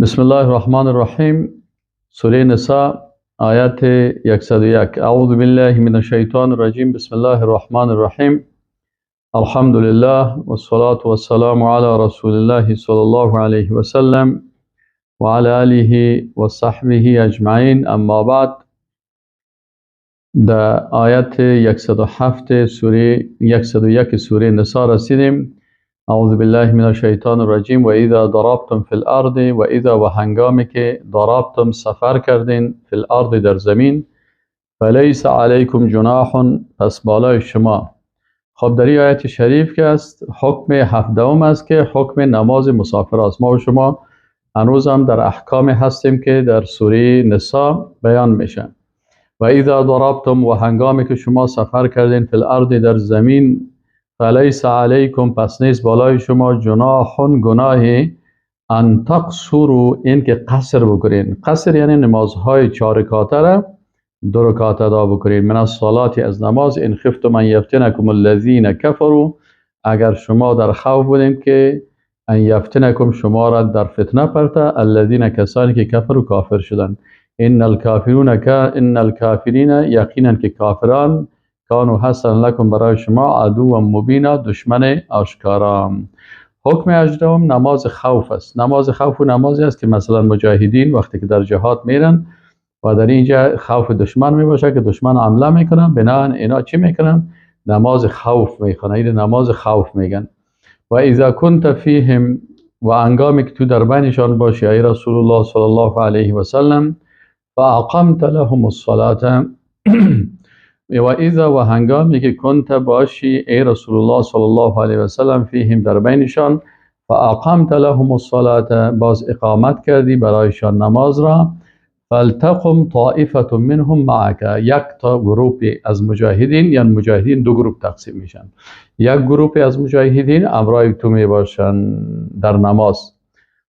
بسم الله الرحمن الرحیم. سوره نساء آیت 101. اعوذ بالله من الشیطان الرجیم. بسم الله الرحمن الرحیم. الحمد لله والصلاة والسلام على رسول الله صلی الله علیه و سلم و علی آله و صحبه اجمعین. اما بعد، در آیت 107 سوره 101 سوره نساء رسیدیم. اعوذ بالله من الشیطان الرجیم. و اذا ضربتم فی الارض، و اذا و هنگامی که ضربتم سفر کردین، فی الارض در زمین، فلیس علیکم جناح، پس بالای شما. خب در این آیت شریف که است حکم هفدهم است که حکم نماز مسافر است. ما و شما هنوز هم در احکام هستیم که در سوره نساء بیان میشن. و اذا ضربتم، و هنگامی که شما سفر کردین، فی الارض در زمین، فلیس علیکم، پس نیست بالای شما، جناح گناهی، ان تقصروا، این که قصر بکنین. قصر یعنی نمازهای 4 رکعاته را 2 رکعات ادا بکنین. من الصلاه، از نماز، ان خفتم ان یفتنکم الذین کفروا، اگر شما در خوف بودین که ان یفتنکم، شما را در فتنه پرته، الذین، کسانی که کفر و کافر شدن. ان الکافرین، یقینا که کافران، کانوا هستن لکم، برای شما، عدو و مبینا، دشمن آشکارا. حکم 18 نماز خوف است. نماز خوف و نمازی است که مثلا مجاهدین وقتی که در جهاد میرن و در اینجا خوف دشمن میباشه که دشمن حمله میکنن، بنابراین اینا چی میکنن؟ نماز خوف میخونن. این نماز خوف میگن. و اذا کنت فیهم، و انگامی که تو در بینشان باشی ای رسول الله صلی الله علیه و سلم، فاقمت لهم الصلاه و اذا، و هنگامی که کنت باشی ای رسول الله صلی الله علیه و سلم، فیهم در بینشان، فاقمت لهم الصلاه، باز اقامت کردی برایشان نماز را، فلتقم طائفه منهم معك، یک تا گروه از مجاهدین، یعنی مجاهدین 2 گروه تقسیم میشن، یک گروه از مجاهدین همراه تو می باشن در نماز.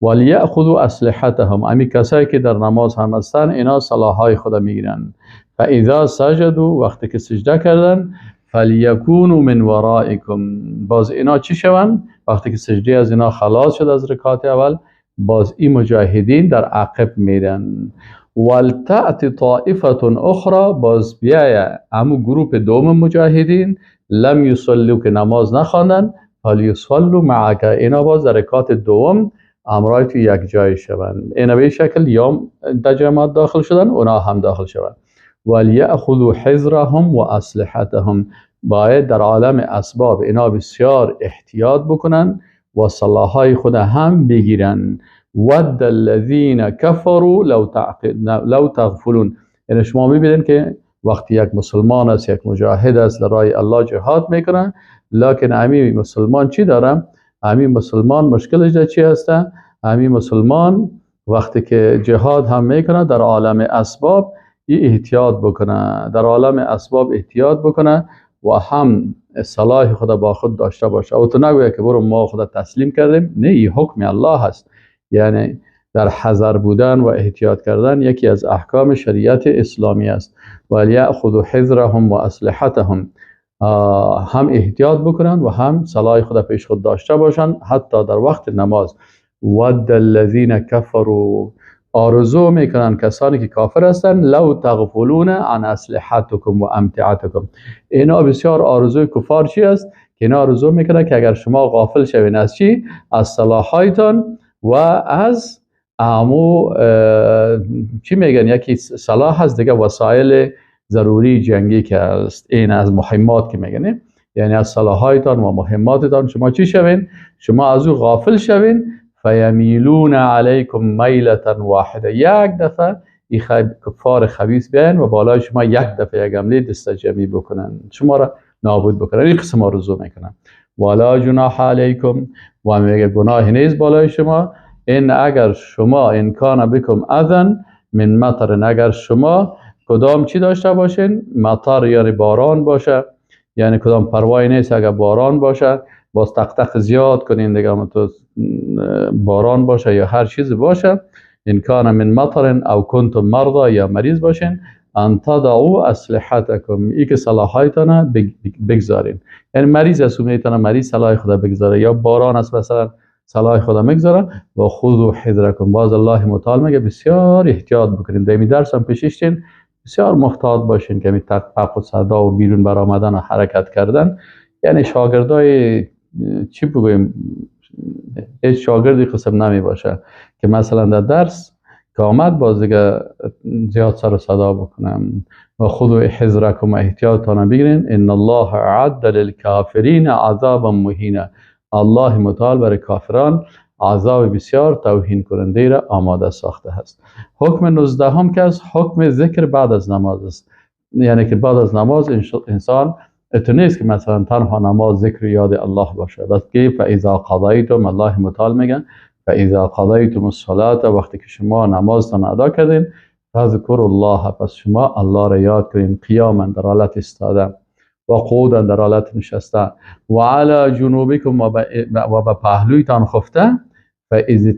ولیأخذوا اسلحتهم، امی کسایی که در نماز هم هستن اینا سلاحهای خود میگیرن. فاذا سجدوا، وقتی که سجده کردن، فلیکونوا من ورائکم، باز اینا چی شون؟ وقتی که سجده از اینا خلاص شد از رکعت اول، باز این مجاهدین در عقب میرن. ولتأت طائفه اخرى، باز بیایه همو گروه دوم مجاهدین، لم یصلوا، که نماز نخواندن، فلیصلوا معک، اینا باز در رکعت دوم همراه تو یک جای شوند. اینا به شکل یا در جماعت داخل شدن، اونا هم داخل شوند. ولیأخذوا حذرهم و اسلحتهم، باید در عالم اسباب اینا بسیار احتیاط بکنن و سلاحهای خود هم بگیرن. ود الذین کفروا لو تغفلون، یعنی شما میبینید که وقتی یک مسلمان است، یک مجاهد است، در راه الله جهاد میکنه، لکن همین مسلمان چی داره؟ همین مسلمان مشکلش در چی هسته؟ همین مسلمان وقتی که جهاد هم میکنه در عالم اسباب احتیاط بکنه، در عالم اسباب احتیاط بکنه و هم صلاح خدا با خود داشته باشه. او تو نگویه که برو ما خدا تسلیم کردیم. نه، این حکم الله هست. یعنی در حذر بودن و احتیاط کردن یکی از احکام شریعت اسلامی است. ولیأخذوا حذرهم و اسلحتهم، هم احتیاط بکنن و هم صلاح خدا پیش خود داشته باشن حتی در وقت نماز. ود الذین کفروا، آرزو میکنن کسانی که کافر هستن، لو تغفلون عن اسلحتکم و امتعتکم، اینا بسیار آرزوی کفار چی است؟ که اینا آرزو میکنن که اگر شما غافل شوین از چی؟ از سلاحایتان و از چی میگن، یکی سلاح هست دیگه، وسایل ضروری جنگی که است، این از مهمات که میگن، یعنی از سلاحایتان و مهماتتان شما چی شوین؟ شما از او غافل شوین. فیمیلون علیکم میلة واحده، یک دفعه این کفار خبیث بیان و بالای شما یک دفعه یک حمله دستجمعی بکنن، شما را نابود بکنن. این قسم آرزو میکنن. ولا جناح علیکم، و میگه گناه نیست بالای شما، این اگر شما ان کان بکم اذن من مطر، اگر شما کدام چی داشته باشین؟ مطر یعنی باران باشه، یعنی کدام پروایی نیست اگر باران باشه، باز تق زیاد کنین دیگه، تو باران باشه یا هر چیز باشه. ان کان من مطر او کنتم مرضى، یا مریض باشین، ان تضعوا اسلحتکم، ای که سلاحایتان بگذارین. یعنی مریض است، میتونه مریض سلاح خدا بگذاره، یا باران است مثلا سلاح خدا میگذاره و خذوا حذرکم. باز الله متعال میگه بسیار احتیاط بکنین. در این درس هم پیششتین بسیار محتاط باشین که می تطبیق و صدا و بیرون بر آمدن و حرکت کردن. یعنی شاگردای چی بگویم، هیچ شاگردی قسم نمی باشه که مثلا در درس که آمد باز دیگه زیاد سر و صدا بکنم. و خذوا حذرکم، احتیاطتان بگیرین. ان الله اعد للکافرین عذابا مهینا. الله متعال برای کافران عذاب بسیار توهین کننده را آماده ساخته است. حکم 19 هم که از حکم ذکر بعد از نماز است. یعنی که بعد از نماز انسان اتو نیست که مثلا تنها نماز ذکر یاد الله باشه، بس که فاذا قضیتم، الله متعال میگن فاذا قضیتم الصلاة، وقتی که شما نمازتان ادا کردین، فذکروا الله، پس شما الله را یاد کنین، قیاما در حالت استاده، و قعودا در حالت نشسته، و علی جنوبکم و به پهلویتان خفته، فاذا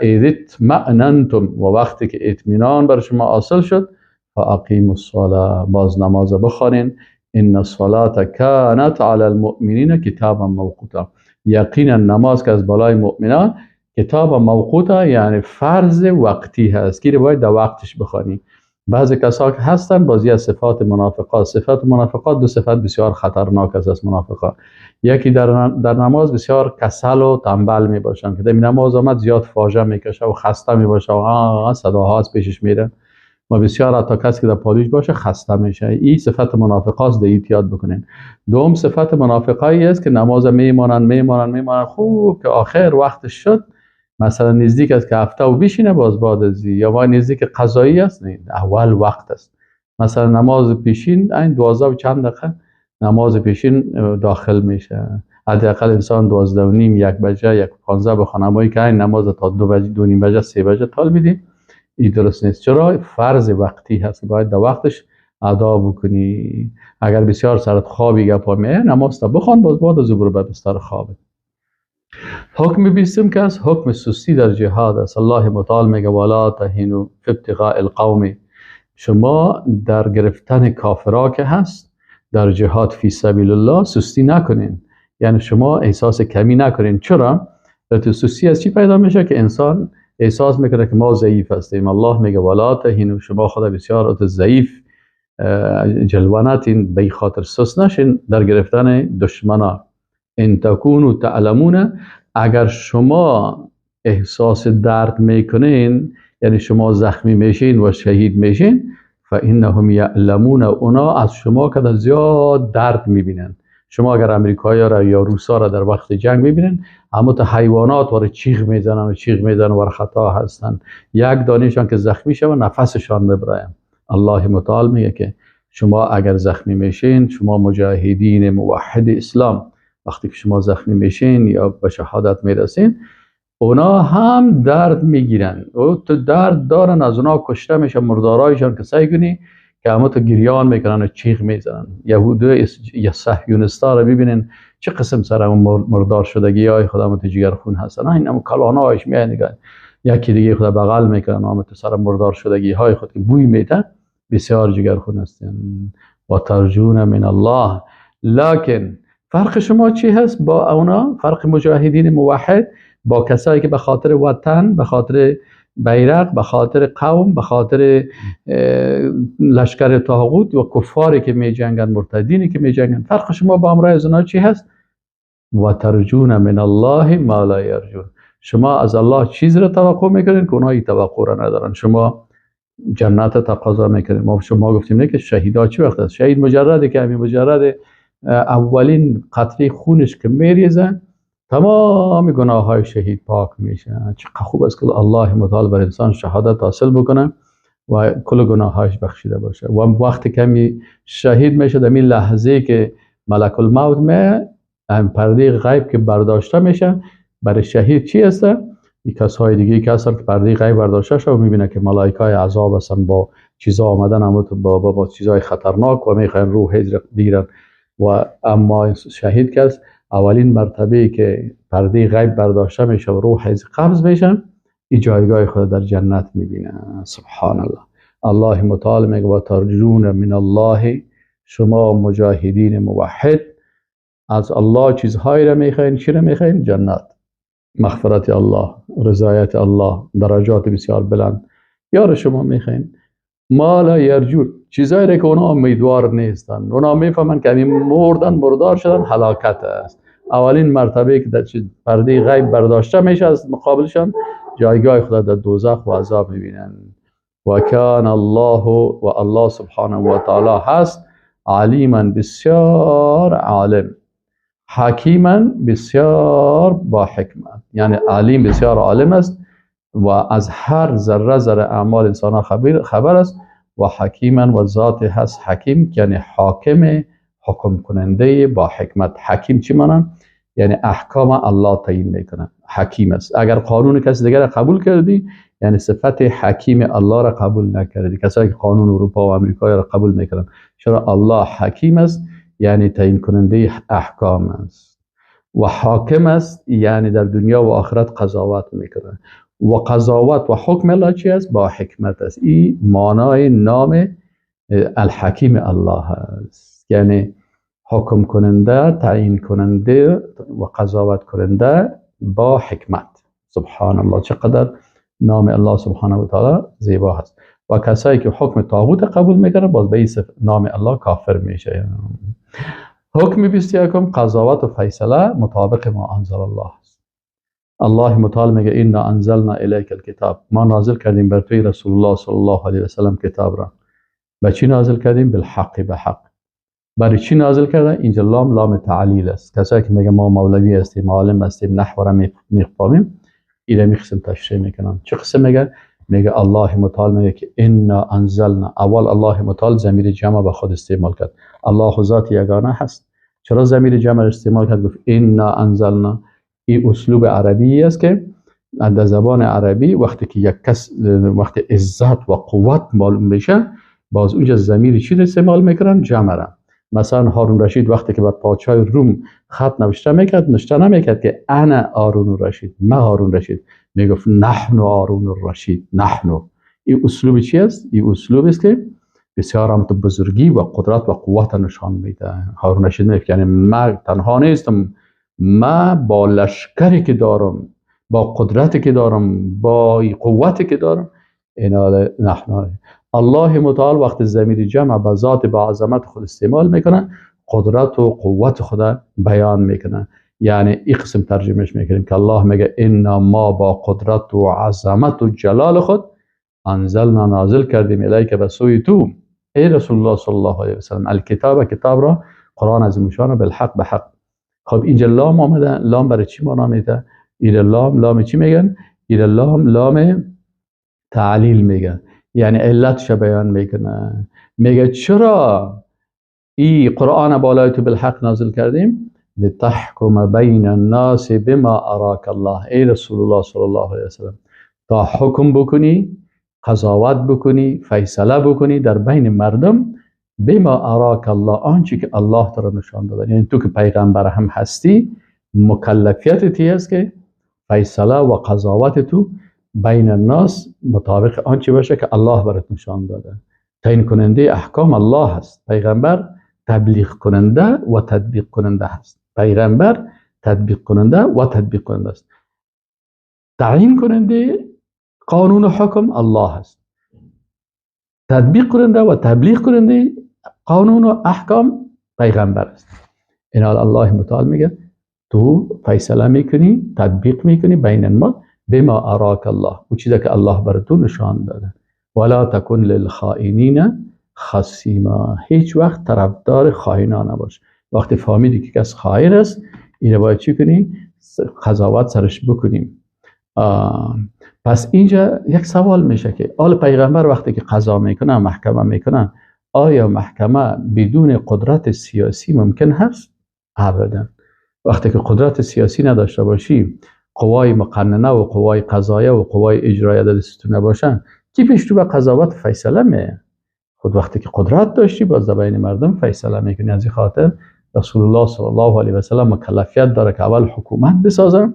اطمأننتم، و وقتی که اطمینان بر شما حاصل شد، فاقیموا الصلاة، باز نماز بخوانین. ان الصلاة كانت على المؤمنین کتابا موقوتا. یقینا نماز که از بالای مؤمنان کتاب موقوتا یعنی فرض وقتی هست که باید در وقتش بخوانی. بعضی کسا که هستن بازی از صفات منافقات. صفات منافقات دو صفت بسیار خطرناک است از منافقات. یکی در نماز بسیار کسل و تنبل می باشن که در نماز آمد زیاد فاجعه میکشه و خسته می باشه و صداها از پیشش میره و بسیار حتی کسی که در پالیش باشه خسته میشه. این صفت منافقات است، احتیاط بکنین. دوم صفت منافقایی است که نماز میمانن خوب که آخر وقتش شد، مثلا نزدیک است که هفته و بشینه باز بعد از یا ما نزدیک قضایی است، نه اول وقت است. مثلا نماز پیشین این 12 و چند دقیقه نماز پیشین داخل میشه. حداقل انسان 12 و نیم، 1 بجه، 1:15 بخونه. ما که این نماز تا 2 بجه، 2 نیم بجه، 3 بجه طول میدیم. این درست نیست. چرا؟ فرض وقتی هست، باید در وقتش ادا بکنی. اگر بسیار سرت خوابی گپا میه، نماز تا بخوان باز بعد از برو به بستر خوابت. حکم 20 که از حکم سستی در جهاد است. الله متعال میگه ولا تهینوا فی ابتغاء القوم. شما در گرفتن کافرها که هست در جهاد فی سبیل الله سستی نکنین، یعنی شما احساس کمی نکنین. چرا؟ تو سستی از چی پیدا میشه؟ که انسان احساس میکنه که ما ضعیف هستیم. الله میگه ولا تهینوا، شما خدا بسیار ضعیف جلوانتین، به خاطر سست نشین در گرفتن دشمنا. ان تکونوا تعلمون، اگر شما احساس درد میکنین، یعنی شما زخمی میشین و شهید میشین، فانهم یعلمون، اونا از شما که زیاد درد میبینن. شما اگر امریکایی را یا روسا را در وقت جنگ میبینن، اما تا حیوانات وارد چیغ میزنن و خطا هستن. یک دانشان که زخمی شد و نفسشان ببرایم. الله متعال میگه که شما اگر زخمی میشین، شما مجاهدین موحد اسلام، وقتی که شما زخمی میشین یا به شهادت میرسین، اونا هم درد میگیرن و تو درد دارن، از اونا کشته میشه مردارایشان که سعی کنی که همه تو گریان میکنن و چیغ میزنن. یهودی یا صهیونستا رو ببینین چه قسم سر مردار شدگی های خدا تو جگرخون هستن. این هم کلانایش میاد نگاه یکی دیگه خدا بغل میکنن همه تو سر مردار شدگی های خود که بوی میده، بسیار جگرخون هستن. و ترجون من الله. لکن فرق شما چی هست با اونا؟ فرق مجاهدین موحد با کسایی که به خاطر وطن، به خاطر بیرق، به خاطر قوم، به خاطر لشکر طاغوت و کفاری که می جنگن، مرتدینی که می جنگن، فرق شما با امرای از اونا چی هست؟ و ترجون من الله ما لا یرجون. شما از الله چیز را توقع میکنین که اونها توقع را ندارن. شما جنت تقاضا میکنین. ما شما گفتیم نه که شهیدا چی وقت است؟ شهید مجرده که همین مجرد اولین قطره خونش که میریزه تمام گناه های شهید پاک میشه. چقدر خوب است که الله متعال بر انسان شهادت حاصل بکنه و کل گناه هایش بخشیده باشه. و وقتی که شهید میشه، در این لحظه که ملک الموت میه، پرده غیب که برداشته میشه برای شهید چی هست؟ این کسای دیگه که هستن که پرده غیب برداشته شد و میبینه که ملائکه عذاب هستن با چیزا آمدن، اما با چیزای خطرناک و میخوان روح بگیرن. و اما شهید که است، اولین مرتبه که پرده غیب برداشته میشه و روح قبض میشن، این جایگاه خود در جنت میبینه. سبحان الله. الله متعال میگه و ترجون من الله، شما مجاهدین موحد از الله چیزهایی را میخواین. چی را میخواین؟ جنت. مغفرت الله، رضایت الله، درجات بسیار بلند. یار شما میخواین ما لا یرجون، چیزایی را که اونا امیدوار نیستن، اونا میفهمن که همین مردار شدن هلاکت است. اولین مرتبه که در پرده غیب برداشته میشه از مقابلشان، جایگاه خدا در دوزخ و عذاب میبینن. و کان الله، و الله سبحانه و تعالی هست علیما بسیار عالم، حکیما بسیار با حکمت. یعنی علیم بسیار عالم است و از هر ذره ذره اعمال انسان ها خبر است. و حکیما، و ذات هست حکیم، یعنی حاکم، حکم کننده با حکمت. حکیم چی معنی؟ یعنی احکام الله تعیین میکنه، حکیم است. اگر قانون کسی دیگر را قبول کردی، یعنی صفت حکیم الله را قبول نکردی. کسایی که قانون اروپا و امریکا را قبول میکنن، چرا الله حکیم است، یعنی تعیین کننده احکام است. و حاکم است، یعنی در دنیا و آخرت قضاوت میکنه. و قضاوت و حکم الله چی است؟ با حکمت است. این معنای نام الحکیم الله است، یعنی حکم کننده، تعیین کننده و قضاوت کننده با حکمت. سبحان الله، چقدر نام الله سبحانه و تعالی زیبا هست. و کسایی که حکم طاغوت قبول میکنه، باز به این نام الله کافر میشه. حکم 21، قضاوت و فیصله مطابق ما انزل الله است. الله متعال میگه انا انزلنا الیک الکتاب، ما نازل کردیم بر توی رسول الله صلی الله علیه و سلم کتاب را. به چی نازل کردیم؟ بالحق، به حق. برای چی نازل کرده؟ اینجا لام تعلیل است. کسایی که میگه ما مولوی هستیم، عالم هستیم، نحو را میفهمیم، اینا میخوایم تشریح میکنن. چه قسم میگه؟ میگه الله متعال میگه که انا انزلنا. اول الله متعال ضمیر جمع به خود استعمال کرد. الله ذات یگانه هست. چرا ضمیر جمع استعمال کرد؟ گفت انا انزلنا. این اسلوب عربی است که در زبان عربی وقتی که یک کس وقتی عزت و قوت معلوم میشه، باز اونجا ضمیر چی استعمال میکنن؟ جمع را. مثلا هارون رشید وقتی که بر پادشاه روم خط نوشته میکرد، نوشته نمیکرد که انا هارون الرشید، ما هارون رشید، میگفت نحن هارون الرشید، نحن. این اسلوب چی است؟ این اسلوب است که بسیار هم بزرگی و قدرت و قوت نشان میده. هارون رشید میگه یعنی ما تنها نیستم، ما با لشکری که دارم، با قدرتی که دارم، با قوتی که دارم، اینا نحن. الله متعال وقت ضمیر جمع به ذات با عظمت خود استعمال میکنه، قدرت و قوت خود بیان میکنه. یعنی این قسم ترجمهش میکنیم که الله میگه انا ما با قدرت و عظمت و جلال خود انزلنا، نازل کردیم الیک به سوی تو ای رسول الله صلی الله علیه و سلم الکتاب، کتاب را، قرآن عظیم شان بالحق، به حق. خب اینجا لام آمده، لام برای چی معنا میده؟ این لام چی میگن؟ این لام تعلیل میگن، یعنی علتش بیان میکنه. میگه چرا این قرآن بالای تو بالحق نازل کردیم؟ لتحکم بین الناس بما اراک الله، ای رسول الله صلی الله علیه وسلم، تا حکم بکنی، قضاوت بکنی، فیصله بکنی در بین مردم، بما اراک الله، آنچه که الله تو را نشان داده. یعنی تو که پیغمبر هم هستی، مکلفیت است که فیصله و قضاوت تو بین الناس مطابق آنچه باشه که الله برات نشان داده. تعیین کننده احکام الله هست. پیغمبر تبلیغ کننده و تطبیق کننده هست. پیغمبر تطبیق کننده و تطبیق کننده است. تعیین کننده قانون و حکم الله هست. تطبیق کننده و تبلیغ کننده قانون و احکام پیغمبر است. این الله متعال میگه تو فیصله میکنی، تطبیق میکنی بین ما بما اراک الله، او چیزی که الله بر تو نشان داده. ولا تکن للخائنین خصیما، هیچ وقت طرفدار خائنان نباش. وقتی فهمیدی که کس خائن است، اینو باید چی کنی؟ قضاوت سرش بکنیم. پس اینجا یک سوال میشه که آل پیغمبر وقتی که قضا میکنه، محکمه میکنه، آیا محکمه بدون قدرت سیاسی ممکن هست؟ ابدا. وقتی که قدرت سیاسی نداشته باشی، قوای مقننه و قوای قضایه و قوای اجرایه دستتون نباشن، کی پیش تو به قضاوت فیصله میه؟ خود وقتی که قدرت داشتی، باز بین مردم فیصله میکنی. از این خاطر رسول الله صلی الله علیه و سلم مکلفیت داره که اول حکومت بسازه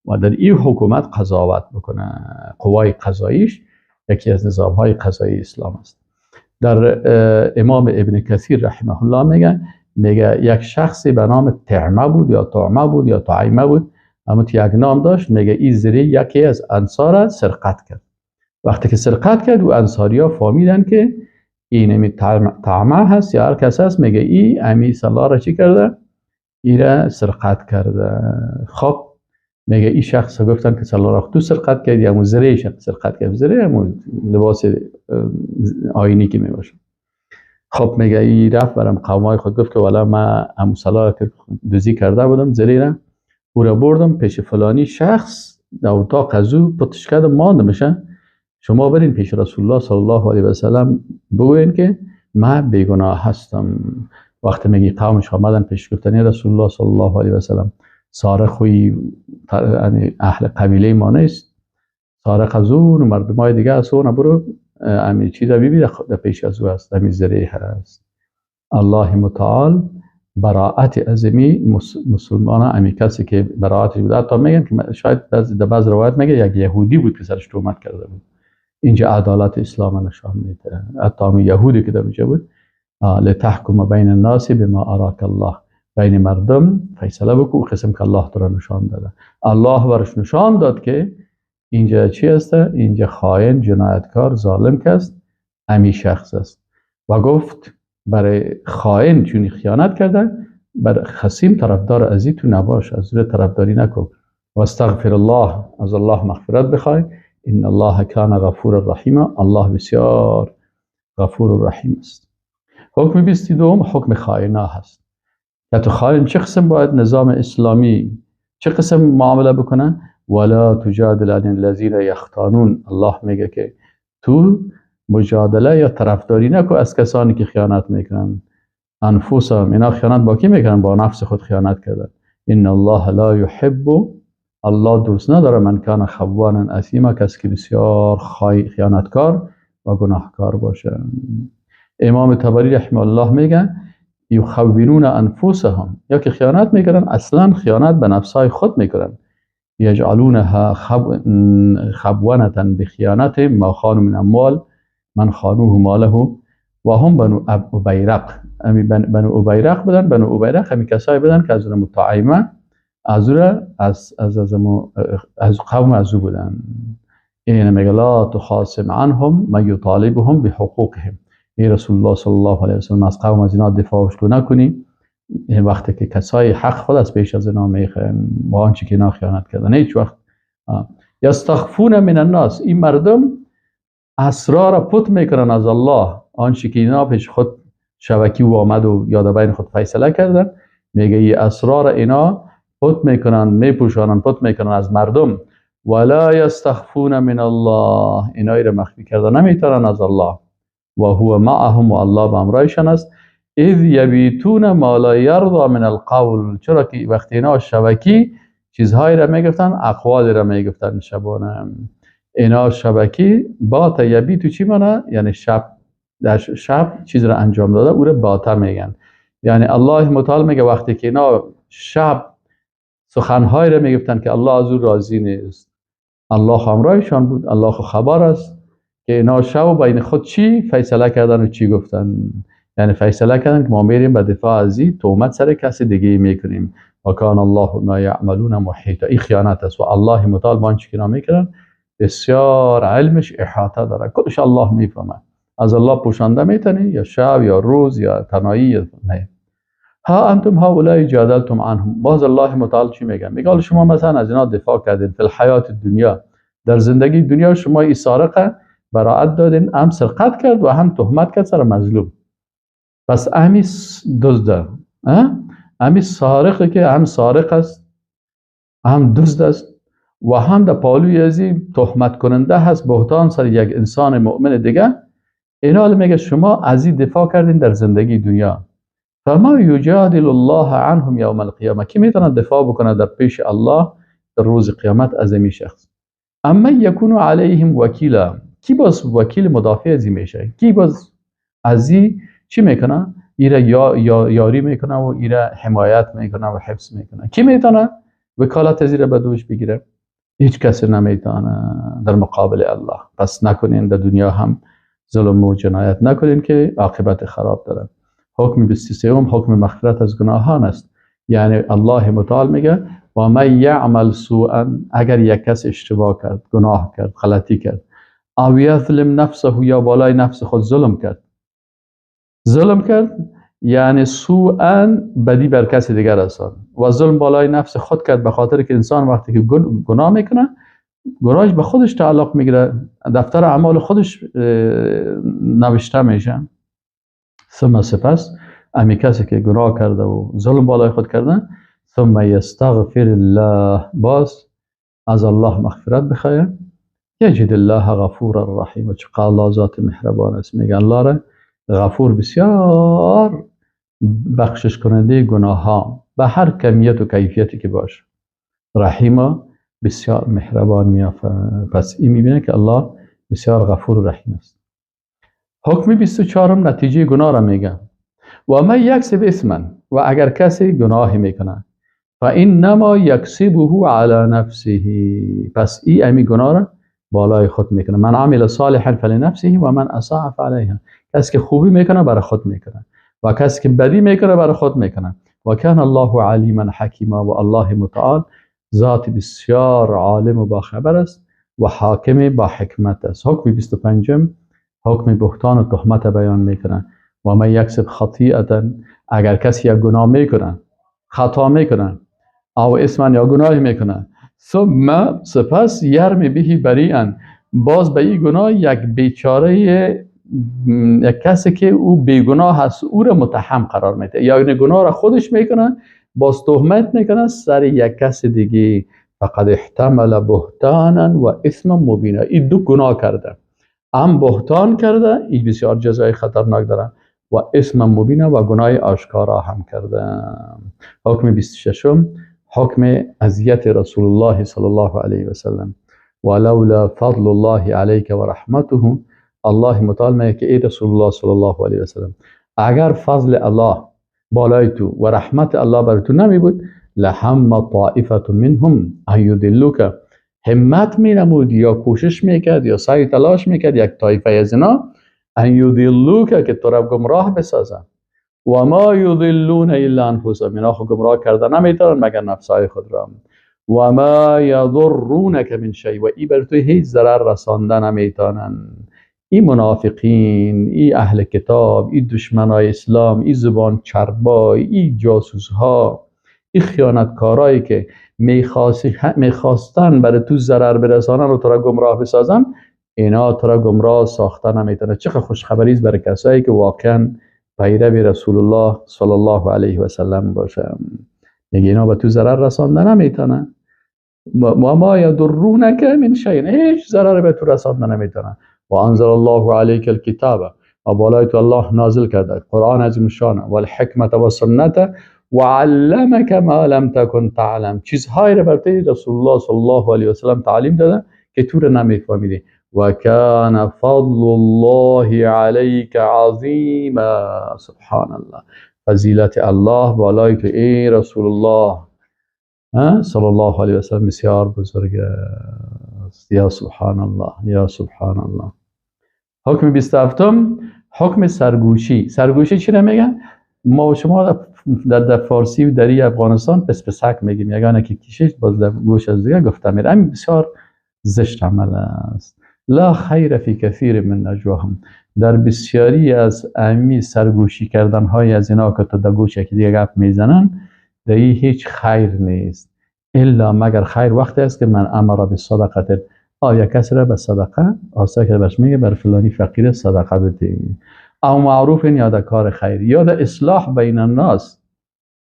و در این حکومت قضاوت بکنه. قوای قضاییش یکی از نظامهای قضایی اسلام است. در امام ابن کثیر رحمه الله میگه یک شخصی به نام طعمه بود یا طعمه بود یا طعیمه بود، اما تو یک نام داشت، میگه این زره یکی از انصار سرقت کرد. وقتی که سرقت کرد و انصاری ها فهمیدن که این امی طعمه هست یا هر کس هست، میگه این امی صلاح را چی کرده؟ این را سرقت کرده. خب میگه این شخص گفتن که صلاح را تو سرقت کردی، همون زره سرقت کرد. زره همون لباس آینی که میباشه. خب میگه این رفت برام قومای خود گفت که والا من همون صلاح که دوزی کرده بودم زره را، او را بردم پیش فلانی شخص در اتاق از او پتش کرده مانده میشه. شما برین پیش رسول الله صلی الله علیه و سلم بگوین که من بیگناه هستم. وقتی میگی قومش آمدن پیش گفتن رسول الله صلی الله علیه و سلم، سارق خوی اهل قبیله ما نیست، سارق از اون مردمای دیگه از اون، برو امی چیزا ببین در پیش از او هست، امی زره هست. الله متعال براعت ازمی مسلمان امی کسی که براعتش بود. حتی میگن که شاید در بعض روایت میگه یک یهودی بود که سرش تهمت کرده بود. اینجا عدالت اسلام نشان میده. حتی امی یهودی که در اونجا بود، لتحکم بین الناس بما اراک الله، بین مردم فیصله بکو قسم که الله تو را نشان داده. الله برش نشان داد که اینجا چی است؟ اینجا خائن، جنایتکار، ظالم کس امی شخص است. و گفت برای خائن چون خیانت کرده، بر خصیم طرفدار ازی تو نباش، از روی طرفداری نکن. و استغفر الله، از الله مغفرت بخوای. ان الله کان غفور رحیم، الله بسیار غفور و رحیم است. حکم 22 حکم خائنا هست. که تو خائن چه قسم باید نظام اسلامی چه قسم معامله بکنه؟ ولا تجادل عن الذين يختانون. الله میگه که تو مجادله یا طرفداری نکو از کسانی که خیانت میکنن. انفسهم، اینا خیانت با کی میکنن؟ با نفس خود خیانت کردن. ان الله لا يحب، الله دوست نداره من کان خوانا اثیما، کسی که بسیار خیانتکار و گناهکار باشه. امام طبری رحمه الله میگه یخونون انفسهم، یا که خیانت میکنن اصلا خیانت به نفسای خود میکنن. یجعلونها خبونة بخیانت ما خانوا من اموال من خانوه ماله و هم بنو ابیرق. امی بنو ابیرق بودن. بنو ابیرق همی کسایی بودن که از اون مطعمه از قوم ازو بودن. این میگه لا تخاصم عنهم من یطالبهم بحقوقهم. ای رسول الله صلی الله علیه و سلم از قوم از اینا دفاعش نکنی وقتی که کسای حق خود از پیش از اینا میخوان با آنچه که اینا خیانت کردن. هیچ وقت یستخفون من الناس، این مردم اسرار پت میکنن از الله، آنچه که اینا پیش خود شبکی و آمد و یاد بین خود فیصله کردن. میگه این اسرار اینا پت میکنن، میپوشانن، پت میکنن از مردم. ولا یستخفون من الله، اینا را مخفی کردن نمیتونن از الله. و هو معهم، و الله با امرایشان است. اذ یبیتون ما لا یرضى من القول، چرا که وقتی اینا شبکی چیزهایی را میگفتن، اقوال را میگفتن شبانه. اینا شبکی بات یبیتو چی معنی؟ یعنی در شب چیز را انجام داده، او را باته میگن. یعنی الله متعال میگه وقتی که اینا شب سخنهایی را میگفتن که الله از او راضی نیست، الله همراهشان بود، الله خبر است که اینا شب بین خود چی فیصله کردن و چی گفتن. یعنی فیصله کردن که ما میریم به دفاع از این تهمت سر کسی دیگه میکنیم. و کان الله ما یعملون محیطا، این خیانت است و الله متعال با آنچه که اینا میکنن بسیار علمش احاطه داره، کلش الله میفهمه. از الله پوشانده میتونی یا شب یا روز یا تنهایی یا نه. ها انتم هؤلاء جادلتم عنهم، باز الله متعال چی میگه؟ میگه شما مثلا از اینا دفاع کردین فی الحیات دنیا، در زندگی دنیا شما این سارقه براعت دادین، هم سرقت کرد و هم تهمت کرد سر مظلوم. پس امی دزده، امی سارقه که هم سارق است هم دزد است و هم در پالوی ازی تهمت کننده هست، بهتان سر یک انسان مؤمن دیگه. اینا میگه شما از این دفاع کردین در زندگی دنیا. فما یجادل الله عنهم یوم القیامه، کی میتونه دفاع بکنه در پیش الله در روز قیامت از این شخص؟ اما یکونو علیهم وکیلا، کی باز وکیل مدافع ازی میشه؟ کی باز ازی چی میکنه؟ ایره یاری میکنه و ایره حمایت میکنه و حفظ میکنه. کی میتونه وکالت ازی را به دوش بگیره؟ هیچ کسی نمیتونه در مقابل الله. پس نکنین در دنیا هم ظلم و جنایت نکنین که عاقبت خراب داره. حکم 23 حکم مغفرت از گناهان است. یعنی الله متعال میگه و من یعمل سوءا، اگر یک کس اشتباه کرد، گناه کرد، غلطی کرد، او یظلم نفسه، یا بالای نفس خود ظلم کرد یعنی سوءا بدی بر کسی دیگر رساند و ظلم بالای نفس خود کرد، به خاطر که انسان وقتی که گناه میکنه گناهش به خودش تعلق میگیره، دفتر اعمال خودش نوشته میشه. ثم سپس امی کسی که گناه کرده و ظلم بالای خود کرده، ثم یستغفر الله، باز از الله مغفرت بخواه، یجد الله غفور رحیم، چقدر الله ذات مهربان است. میگه الله را غفور، بسیار بخشش کننده گناه ها به هر کمیت و کیفیتی که باشه، رحیم بسیار مهربان میافه. پس این میبینه که الله بسیار غفور و رحیم است. حکم 24 نتیجه گناه را میگه و من یکسب اسما، و اگر کسی گناهی میکنه فانما یکسبه علی نفسه، پس این امی گناه را بالای خود میکنه. من عمل صالحا فلنفسه و من اساء فعليها، کسی که خوبی میکنه برای خود میکنه و کسی که بدی میکنه برای خود میکنه. و کان الله علیما حکیما، و الله متعال ذات بسیار عالم و باخبر است و حاکم با حکمت است. حکم 25 حکم بهتان و تهمت بیان میکنه. و من یکسب خطیئتا، اگر کسی یک گناه میکنه، خطا میکنه، او اسم یا گناهی میکنه، ثم سپس یرمی بهی بریئا، باز به این گناه یک بیچاره، یک کسی که او بیگناه هست او را متهم قرار میده، یا این گناه را خودش میکنه باز تهمت میکنه سر یک کس دیگه، فقد احتمل بهتانا و اسم مبینا، این دو گناه کرده، هم بهتان کرده، این بسیار جزای خطرناک داره، و اسم مبینا و گناه آشکارا هم کرده. حکم 26 حکم اذیت رسول الله صلی الله علیه و سلم. ولولا فضل الله علیک و رحمته، الله متعال میگه که ای رسول الله صلی الله علیه و سلم، اگر فضل الله بالای تو و رحمت الله بر تو نمی بود، لهم طائفه منهم ان یضلوک، همت می نمود یا کوشش میکرد یا سعی تلاش میکرد یک طایفه از اینا ان یضلوک، که تو را گمراه بسازن. و ما یضلون الا انفسهم، اینا خود گمراه کردن نمیتونن مگر نفسای خود را. و ما یضرونک من شیء، و ای بر تو هیچ ضرر رسانده نمیتونن. این منافقین، این اهل کتاب، این دشمنای اسلام، این زبان چربای، این جاسوس ها، این خیانتکارایی که میخواستن برای تو ضرر برسانن و تو را گمراه بسازن، اینا تو را گمراه ساخته نمیتونه. چه خوشخبری است برای کسایی که واقعا پیرو رسول الله صلی الله علیه و سلم باشه. میگه اینا به تو ضرر رسانده نمیتونه. و ما یضرونک من شیء، هیچ ضرر به تو رسانده نمیتونه. و انزل الله علیک الکتاب، و بالای تو الله نازل کرده قرآن عظیم شانه، و الحکمت و سنت، و علمک ما لم تکن تعلم، چیزهایی را بر تو رسول الله صلی الله علیه و سلم تعلیم داده که تو را نمیفهمیدی. و کان فضل الله علیک عظیما، سبحان الله، فضیلت الله بالای تو ای رسول الله صلی الله علیه و سلم بسیار بزرگ است. یا سبحان الله، یا سبحان الله. حکم 27 حکم سرگوشی. سرگوشی چی را میگن؟ ما و شما در فارسی و در افغانستان پسپسک میگیم، یگانه که کشش باز در گوش از دیگه گفته میره. این بسیار زشت عمل است. لا خیر فی کثیر من نجواهم، در بسیاری از امی سرگوشی کردن های از اینا که تا در گوش یکی دیگه گپ میزنن، در این هیچ خیر نیست، الا مگر خیر وقتی است که من امر بالصدقه، یا کسی را به صدقه آسا که بهش میگه بر فلانی فقیر صدقه بده، او معروف یا در کار خیر، یا در اصلاح بین الناس.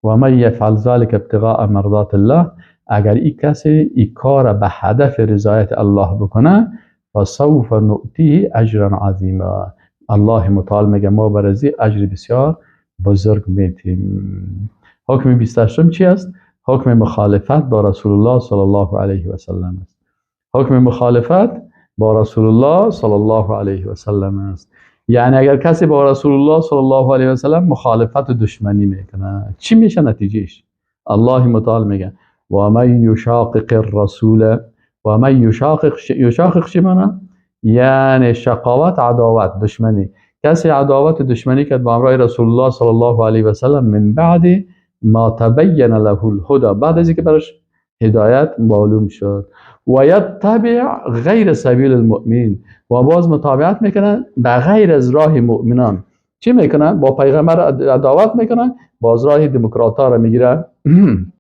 و من یفعل ذلک ابتغاء مرضات الله، اگر این کسی این کار به هدف رضایت الله بکنه، فسوف نؤتیه اجرا عظیما، الله متعال میگه ما برازی اجر بسیار بزرگ میدیم. حکم 28 چی است؟ حکم مخالفت با رسول الله صلی الله علیه و سلم است. حکم مخالفت با رسول الله صلی الله علیه و سلم است. یعنی اگر کسی با رسول الله صلی الله علیه و سلم مخالفت و دشمنی میکنه، چی میشه نتیجهش؟ الله متعال میگه و من یشاقق الرسول، و من یشاقق چی معنی؟ یعنی شقاوت، عداوت، دشمنی. کسی عداوت و دشمنی کرد با امرای رسول الله صلی الله علیه و سلم من بعد ما تبین له الهدى، بعد از اینکه براش هدایت معلوم شد، و یتبع غیر سبیل المؤمنین، و باز متابعت میکنن به غیر از راه مؤمنان. چی میکنن؟ با پیغمبر عداوت میکنن، باز راه دموکرات ها را میگیرن